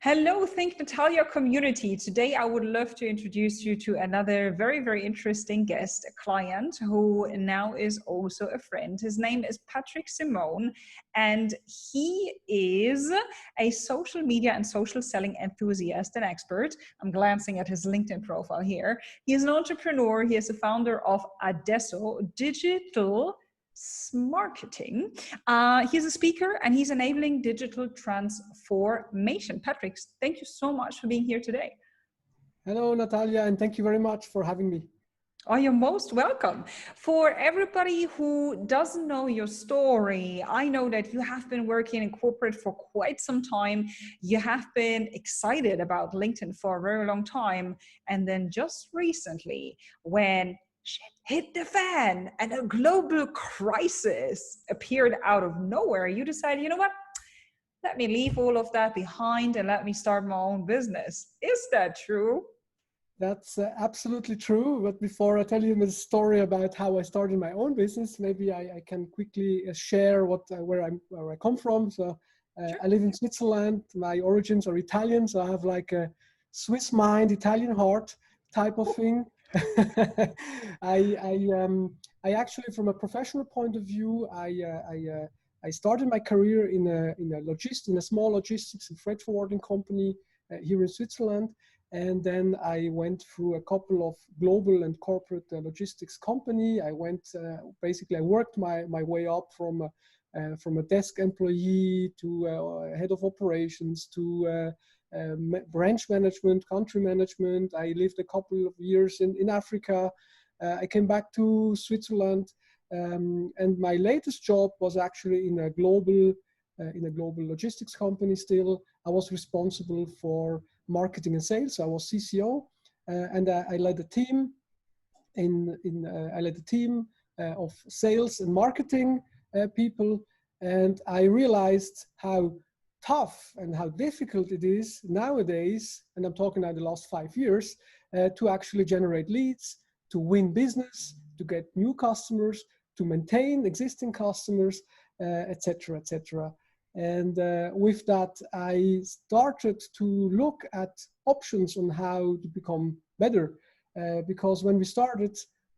Hello, Think Natalia community. Today, I would love to introduce you to another very, very interesting guest, a client who now is also a friend. His name is Patrick Simone, and he is a social media and social selling enthusiast and expert. I'm glancing at his LinkedIn profile here. He is an entrepreneur. He is the founder of Adesso Digital marketing. He's a speaker and he's enabling digital transformation. Patrick, thank you so much for being here today. Hello, Natalia, and thank you very much for having me. Oh, you're most welcome. For everybody who doesn't know your story, I know that you have been working in corporate for quite some time. You have been excited about LinkedIn for a very long time. And then just recently, when shit hit the fan and a global crisis appeared out of nowhere, you decided, you know what? Let me leave all of that behind and let me start my own business. Is that true? That's absolutely true. But before I tell you the story about how I started my own business, maybe I can quickly share where I come from. So Sure. I live in Switzerland. My origins are Italian, so I have like a Swiss mind, Italian heart type of thing. I actually, from a professional point of view, I started my career in a small logistics and freight forwarding company here in Switzerland. And then I went through a couple of global and corporate logistics company. I worked my way up from a desk employee to head of operations to branch management, country management. I lived a couple of years in Africa. I came back to Switzerland, and my latest job was actually in a global logistics company. Still, I was responsible for marketing and sales. I was CCO, and I led a team. I led a team of sales and marketing people, and I realized how tough and how difficult it is nowadays, and I'm talking about the last 5 years, to actually generate leads, to win business, to get new customers, to maintain existing customers, etc., etc. And with that, I started to look at options on how to become better. Because when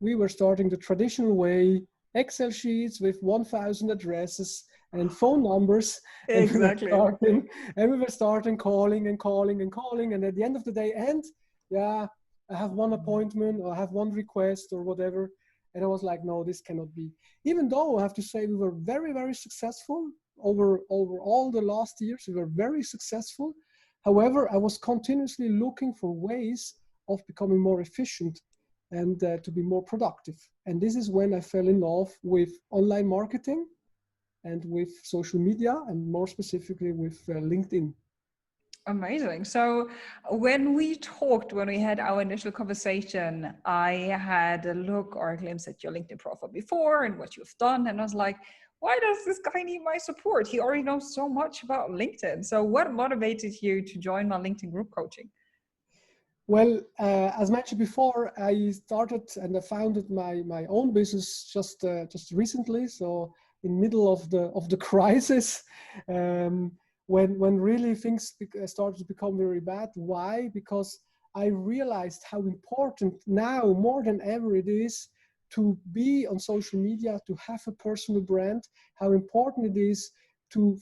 we were starting the traditional way, Excel sheets with 1,000 addresses and phone numbers. Exactly. And we were starting calling. And at the end of the day, I have one appointment or I have one request or whatever. And I was like, no, this cannot be. Even though I have to say we were very, very successful over all the last years, we were very successful. However, I was continuously looking for ways of becoming more efficient and to be more productive. And this is when I fell in love with online marketing and with social media, and more specifically with LinkedIn. Amazing. So when we had our initial conversation, I had a look or a glimpse at your LinkedIn profile before and what you've done. And I was like, why does this guy need my support? He already knows so much about LinkedIn. So what motivated you to join my LinkedIn group coaching? Well, as mentioned before, I started and I founded my own business just recently. So in middle of the crisis, when really things started to become very bad. Why? Because I realized how important now more than ever it is to be on social media, to have a personal brand, how important it is to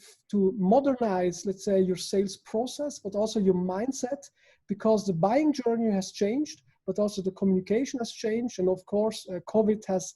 modernize, let's say, your sales process, but also your mindset, because the buying journey has changed, but also the communication has changed. And of course, COVID has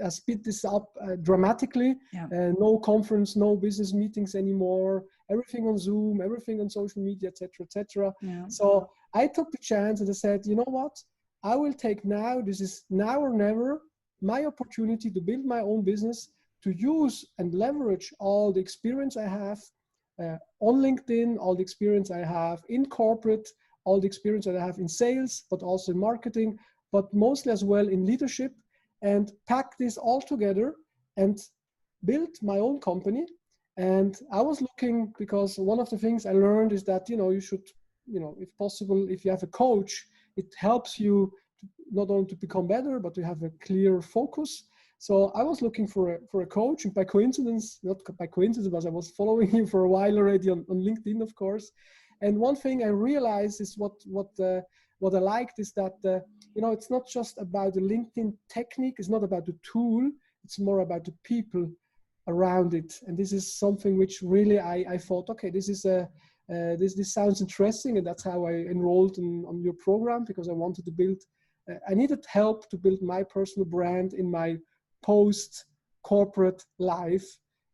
speed this up dramatically. Yeah. No conference, no business meetings anymore, everything on Zoom, everything on social media, etc., etc. Yeah. So I took the chance and I said, you know what, I will take now, this is now or never, my opportunity to build my own business, to use and leverage all the experience I have on LinkedIn, all the experience I have in corporate, all the experience that I have in sales, but also in marketing, but mostly as well in leadership, and pack this all together and build my own company. And I was looking, because one of the things I learned is that, you should, if possible, if you have a coach, it helps you not only to become better, but to have a clear focus. So I was looking for a coach, and by coincidence, not by coincidence, but I was following you for a while already on LinkedIn, of course. And one thing I realized is what I liked is that you know, it's not just about the LinkedIn technique, it's not about the tool, it's more about the people around it. And this is something which really I thought, okay, this is this sounds interesting, and that's how I enrolled on your program, because I wanted to build. I needed help to build my personal brand in my post-corporate life,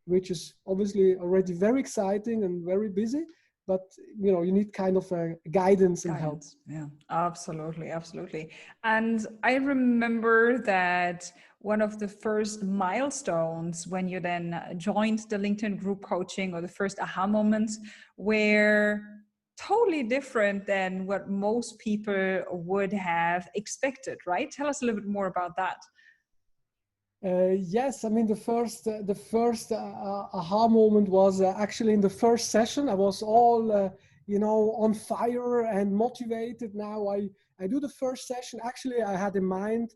which is obviously already very exciting and very busy. But you know, you need kind of a guidance and help. Yeah, absolutely, absolutely. And I remember that one of the first milestones when you then joined the LinkedIn group coaching, or the first aha moments, were totally different than what most people would have expected, right? Tell us a little bit more about that. Yes, I mean the first aha moment was actually in the first session. I was all you know, on fire and motivated. Now I do the first session. Actually, I had in mind,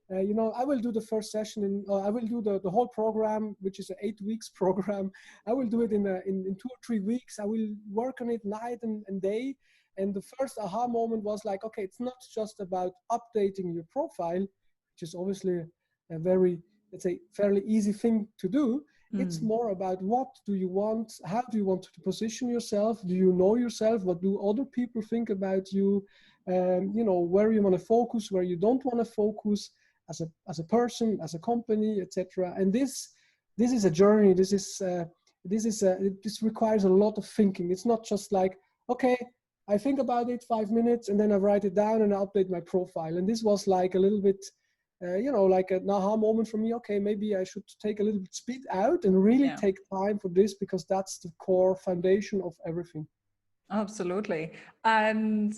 you know, I will do the first session I will do the whole program, which is an 8 weeks program. I will do it in 2 or 3 weeks. I will work on it night and day. And the first aha moment was like, okay, it's not just about updating your profile, which is obviously a very, let's say, fairly easy thing to do. It's more about what do you want, how do you want to position yourself, do you know yourself, what do other people think about you, you know, where you want to focus, where you don't want to focus as a person, as a company, etc. And this is a journey. This requires a lot of thinking. It's not just like, okay, I think about it 5 minutes and then I write it down and I update my profile. And this was like a little bit, you know, like an aha moment for me. Okay, maybe I should take a little bit speed out and really take time for this, because that's the core foundation of everything. Absolutely. And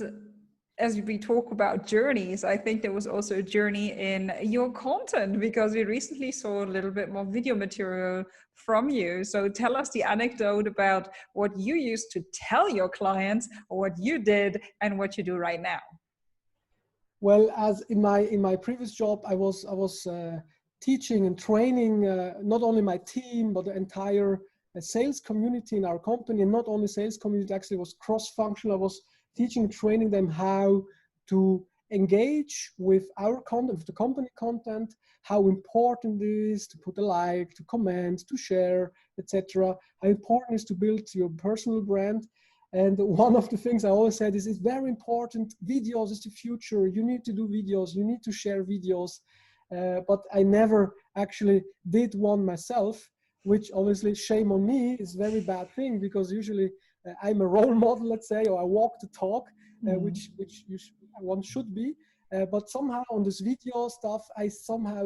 as we talk about journeys, I think there was also a journey in your content, because we recently saw a little bit more video material from you. So tell us the anecdote about what you used to tell your clients, or what you did and what you do right now. Well, as in my previous job, I was teaching and training not only my team but the entire sales community in our company, and not only sales community, actually was cross-functional. I was teaching and training them how to engage with our content, with the company content, how important it is to put a like, to comment, to share, etc. How important it is to build your personal brand. And one of the things I always said is, it's very important. Videos is the future. You need to do videos. You need to share videos. But I never actually did one myself, which obviously, shame on me, is a very bad thing, because usually I'm a role model, let's say, or I walk the talk, which one should be. But somehow on this video stuff, I somehow,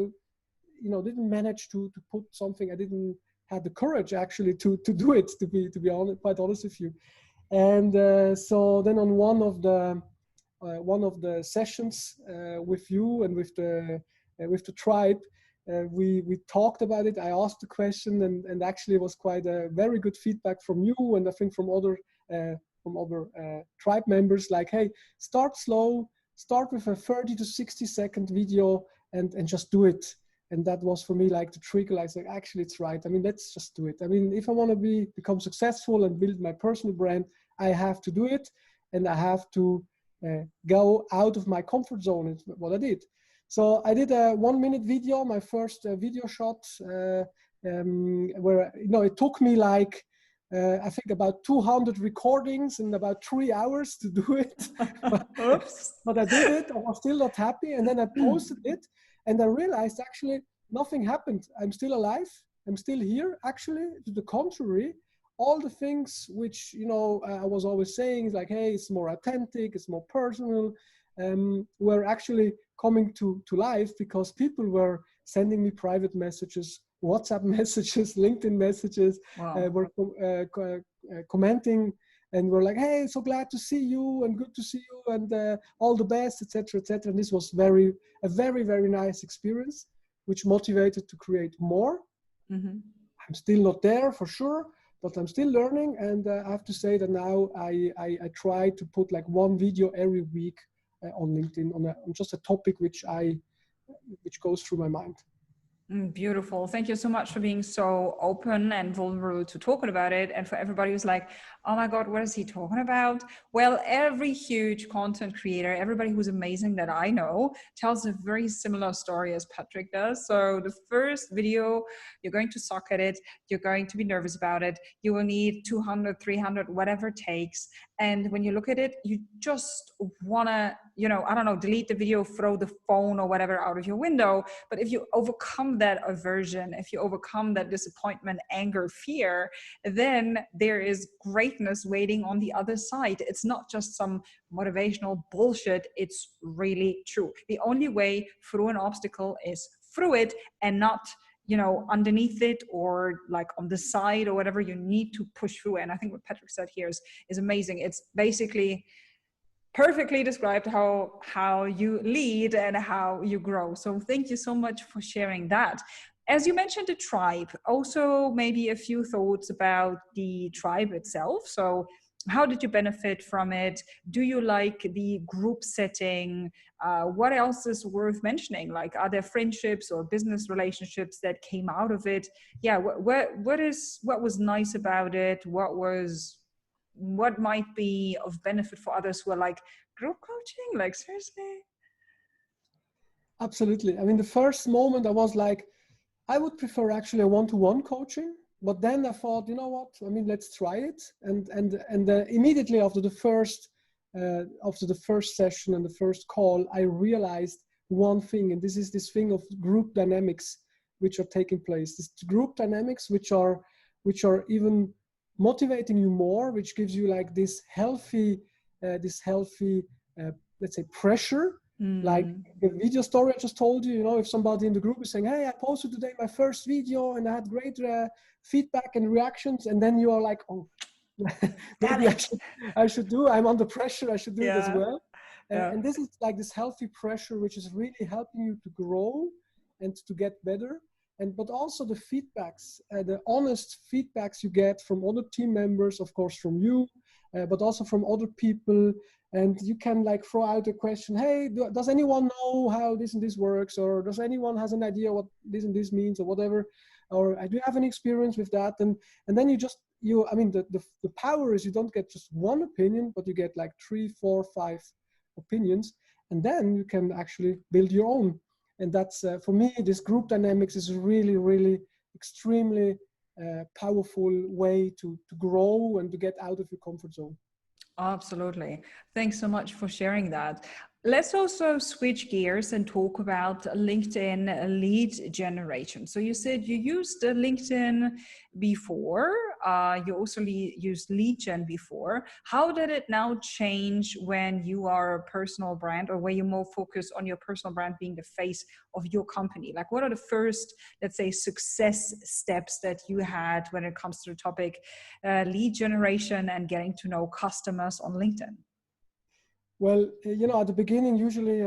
you know, didn't manage to put something. I didn't have the courage actually to do it, to be honest, quite honest with you. And so then on one of the sessions with you and with the tribe, we talked about it. I asked the question, and actually it was quite a very good feedback from you, and I think from other tribe members, like, hey, start slow, start with a 30 to 60-second video and just do it. And that was for me like the trigger. I was like, actually, it's right. I mean, let's just do it. I mean, if I want to become successful and build my personal brand, I have to do it, and I have to go out of my comfort zone. It's what I did. So I did a 1-minute video, my first video shot, where, you know, it took me like, I think about 200 recordings and about 3 hours to do it. But I did it. I was still not happy. And then I posted it, and I realized actually nothing happened. I'm still alive. I'm still here. Actually, to the contrary, all the things which, you know, I was always saying is like, hey, it's more authentic, it's more personal, were actually coming to life, because people were sending me private messages, WhatsApp messages, LinkedIn messages, were commenting, and were like, hey, so glad to see you and good to see you and all the best, etc., etc. And this was a very, very nice experience, which motivated to create more. I'm still not there for sure, but I'm still learning. And I have to say that now I try to put like one video every week on LinkedIn on just a topic which goes through my mind. Beautiful. Thank you so much for being so open and vulnerable to talking about it. And for everybody who's like, oh my God, what is he talking about? Well, every huge content creator, everybody who's amazing that I know, tells a very similar story as Patrick does. So the first video, you're going to suck at it. You're going to be nervous about it. You will need 200, 300, whatever it takes. And when you look at it, you just want to, I don't know, delete the video, throw the phone or whatever out of your window. But if you overcome that aversion, if you overcome that disappointment, anger, fear, then there is greatness waiting on the other side. It's not just some motivational bullshit. It's really true. The only way through an obstacle is through it, and not underneath it or like on the side or whatever. You need to push through. And I think what Patrick said here is amazing. It's basically perfectly described how you lead and how you grow. So thank you so much for sharing that. As you mentioned the tribe, also maybe a few thoughts about the tribe itself. So how did you benefit from it? Do you like the group setting? What else is worth mentioning? Like, are there friendships or business relationships that came out of it? Yeah, what was nice about it? What might be of benefit for others who are like, group coaching? Like, seriously? Absolutely. I mean, the first moment I was like, I would prefer actually a one-to-one coaching. But then I thought, you know what? I mean, let's try it. And immediately after the first session and the first call, I realized one thing, and this is this thing of group dynamics which are taking place. This group dynamics which are even motivating you more, which gives you like this healthy, let's say, pressure. Like the video story I just told you, if somebody in the group is saying, hey, I posted today my first video and I had great feedback and reactions, and then you are like, oh, maybe I should do, I'm under pressure, I should do it as well. And this is like this healthy pressure, which is really helping you to grow and to get better. But also the feedbacks, the honest feedbacks you get from other team members, of course, from you, but also from other people. And you can like throw out a question, hey, does anyone know how this and this works? Or does anyone has an idea what this and this means or whatever? Or do you have any experience with that? And then the power is you don't get just one opinion, but you get like 3, 4, 5 opinions. And then you can actually build your own. And that's, for me, this group dynamics is really, really extremely powerful way to grow and to get out of your comfort zone. Absolutely. Thanks so much for sharing that. Let's also switch gears and talk about LinkedIn lead generation. So you said you used LinkedIn before. You also used lead gen before. How did it now change when you are a personal brand, or where you're more focused on your personal brand being the face of your company? Like, what are the first, let's say, success steps that you had when it comes to the topic lead generation and getting to know customers on LinkedIn? Well, at the beginning, usually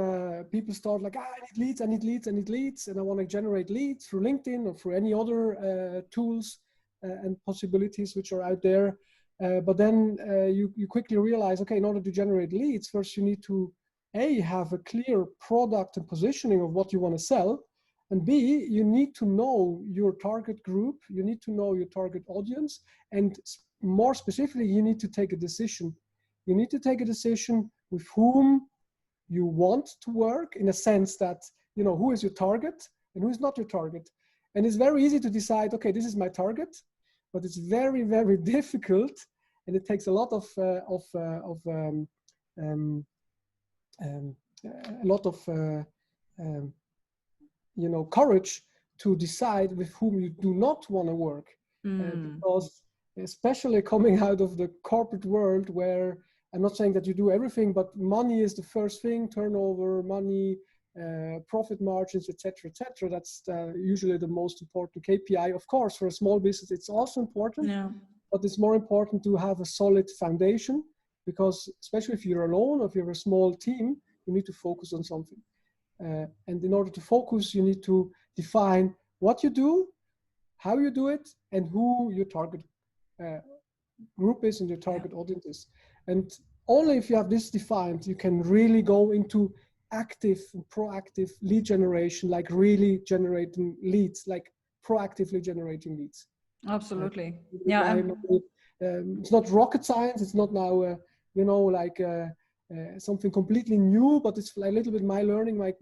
people start like, I need leads, and I want to generate leads through LinkedIn or through any other tools and possibilities which are out there. But then you quickly realize, okay, in order to generate leads, first you need to, A, have a clear product and positioning of what you want to sell, and B, you need to know your target group, you need to know your target audience, and more specifically, you need to take a decision. You need to take a decision with whom you want to work, in a sense that, who is your target and who is not your target. And it's very easy to decide, okay, this is my target, but it's very, very difficult. And it takes a lot of courage to decide with whom you do not want to work. Because especially coming out of the corporate world, where I'm not saying that you do everything, but money is the first thing, turnover, money, profit margins, etc., etc. That's usually the most important KPI. Of course, for a small business, it's also important, but it's more important to have a solid foundation, because especially if you're alone or if you're a small team, you need to focus on something. And in order to focus, you need to define what you do, how you do it, and who your target group is and your target audience is. And only if you have this defined, you can really go into active and proactive lead generation, like really generating leads, like proactively generating leads. Absolutely. It's not rocket science. It's not now, something completely new, but it's a little bit my learning, my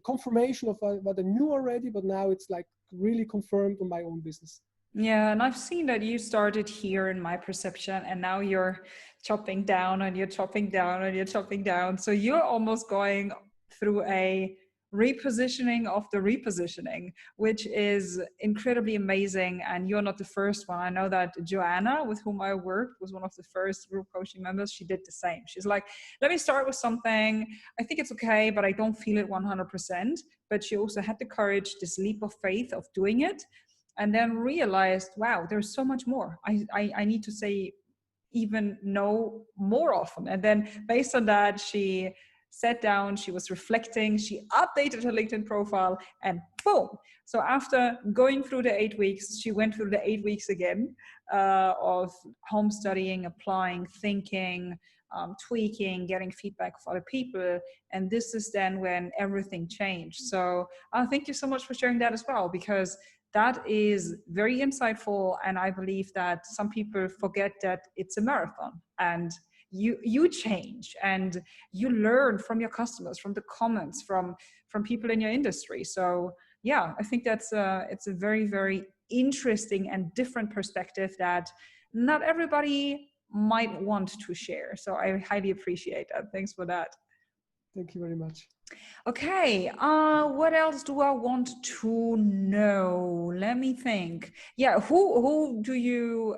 confirmation of what I knew already, but now it's like really confirmed on my own business. Yeah, and I've seen that you started here in my perception, and now you're chopping down and you're chopping down and you're chopping down. So you're almost going through a repositioning of the repositioning, which is incredibly amazing. And you're not the first one. I know that Joanna, with whom I worked, was one of the first group coaching members. She did the same. She's like, let me start with something. I think it's okay, but I don't feel it 100%. But she also had the courage, this leap of faith of doing it, and then realized, wow, there's so much more. I need to say even no more often. And then based on that, she sat down, she was reflecting, she updated her LinkedIn profile, and boom. So after going through the 8 weeks, she went through the 8 weeks again of home studying, applying, thinking, tweaking, getting feedback of other people. And this is then when everything changed. So thank you so much for sharing that as well, because that is very insightful. And I believe that some people forget that it's a marathon, and you change and you learn from your customers, from the comments, from people in your industry. So yeah, I think that's it's a very, very interesting and different perspective that not everybody might want to share. So I highly appreciate that. Thanks for that. Thank you very much. Okay, what else do I want to know? Let me think. Yeah, who do you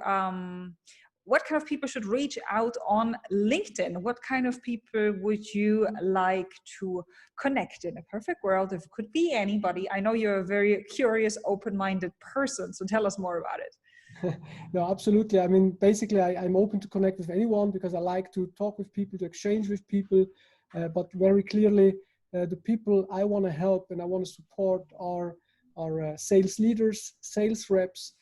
what kind of people should reach out on LinkedIn? What kind of people would you like to connect? In a perfect world, if it could be anybody. I know you're a very curious, open-minded person, so tell us more about it. No, absolutely. I mean, basically, I'm open to connect with anyone because I like to talk with people, to exchange with people, but very clearly, the people I want to help and I want to support are sales leaders, sales reps,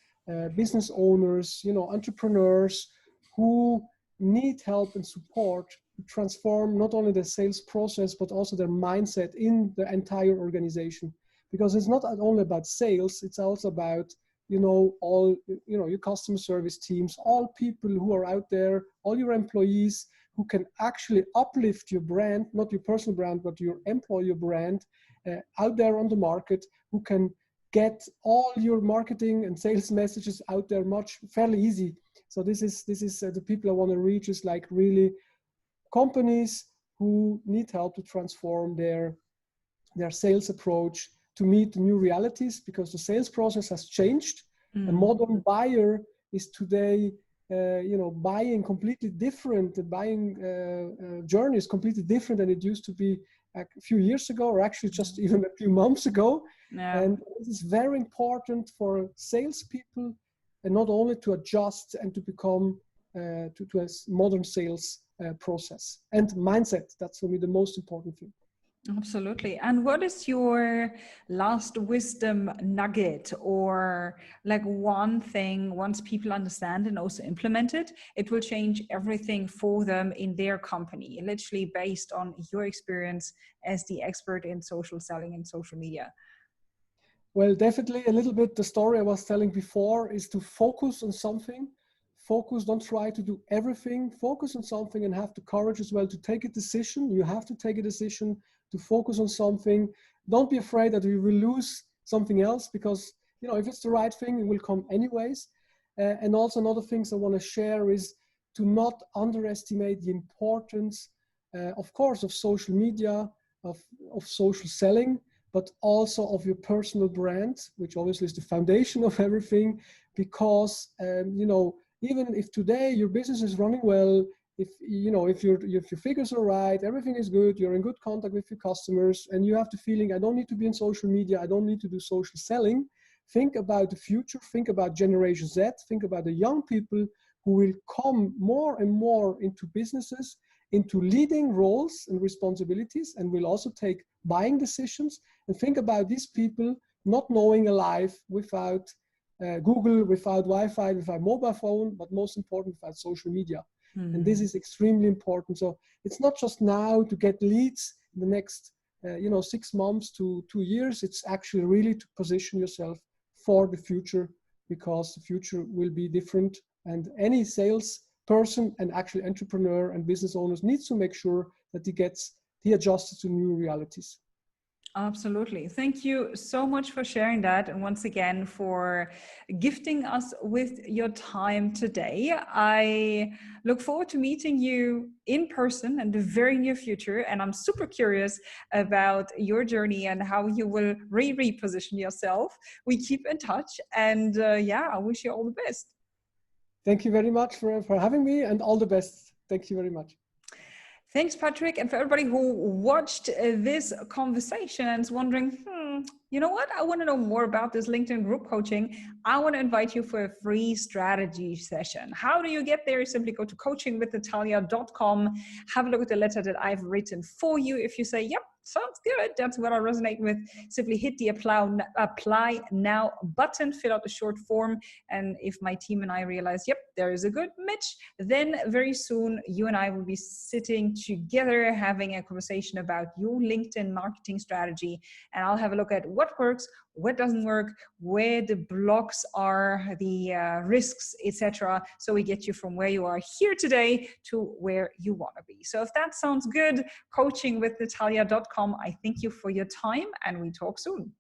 business owners, entrepreneurs who need help and support to transform not only the sales process, but also their mindset in the entire organization. Because it's not only about sales, it's also about all your customer service teams, all people who are out there, all your employees who can actually uplift your brand, not your personal brand, but your employer brand out there on the market, who can get all your marketing and sales messages out there fairly easy. So this is the people I want to reach, is like really companies who need help to transform their sales approach to meet the new realities, because the sales process has changed. A modern buyer is today, buying completely different. The buying journey is completely different than it used to be a few years ago, or actually just even a few months ago. Yeah. And it is very important for salespeople, and not only to adjust and to become to a modern sales process and mindset. That's for me the most important thing. Absolutely. And what is your last wisdom nugget, or like one thing, once people understand and also implement it, it will change everything for them in their company, literally based on your experience as the expert in social selling and social media? Well, definitely a little bit the story I was telling before is to focus on something. Focus, don't try to do everything. Focus on something and have the courage as well to take a decision. You have to take a decision to focus on something. Don't be afraid that you will lose something else, because if it's the right thing, it will come anyways. And also another things I want to share is to not underestimate the importance, of course, of social media, of social selling, but also of your personal brand, which obviously is the foundation of everything. Because even if today your business is running well, if your figures are right, everything is good, you're in good contact with your customers, and you have the feeling, I don't need to be in social media, I don't need to do social selling. Think about the future, think about Generation Z, think about the young people who will come more and more into businesses, into leading roles and responsibilities, and will also take buying decisions. And think about these people not knowing a life without Google, without Wi-Fi, without mobile phone, but most important, without social media. And this is extremely important. So it's not just now to get leads in the next 6 months to 2 years. It's actually really to position yourself for the future, because the future will be different, and any sales person and actually entrepreneur and business owners needs to make sure that he adjusts to new realities. Absolutely. Thank you so much for sharing that. And once again, for gifting us with your time today. I look forward to meeting you in person in the very near future. And I'm super curious about your journey and how you will reposition yourself. We keep in touch. And yeah, I wish you all the best. Thank you very much for having me, and all the best. Thank you very much. Thanks, Patrick. And for everybody who watched this conversation and is wondering, you know what? I want to know more about this LinkedIn group coaching. I want to invite you for a free strategy session. How do you get there? Simply go to coachingwithnatalia.com. Have a look at the letter that I've written for you. If you say, yep, sounds good, that's what I resonate with, simply hit the apply now button, fill out the short form. And if my team and I realize, yep, there is a good match, then very soon you and I will be sitting together having a conversation about your LinkedIn marketing strategy. And I'll have a look at what works, what doesn't work, where the blocks are, the risks, etc. So we get you from where you are here today to where you want to be. So if that sounds good, coachingwithnatalia.com. I thank you for your time, and we talk soon.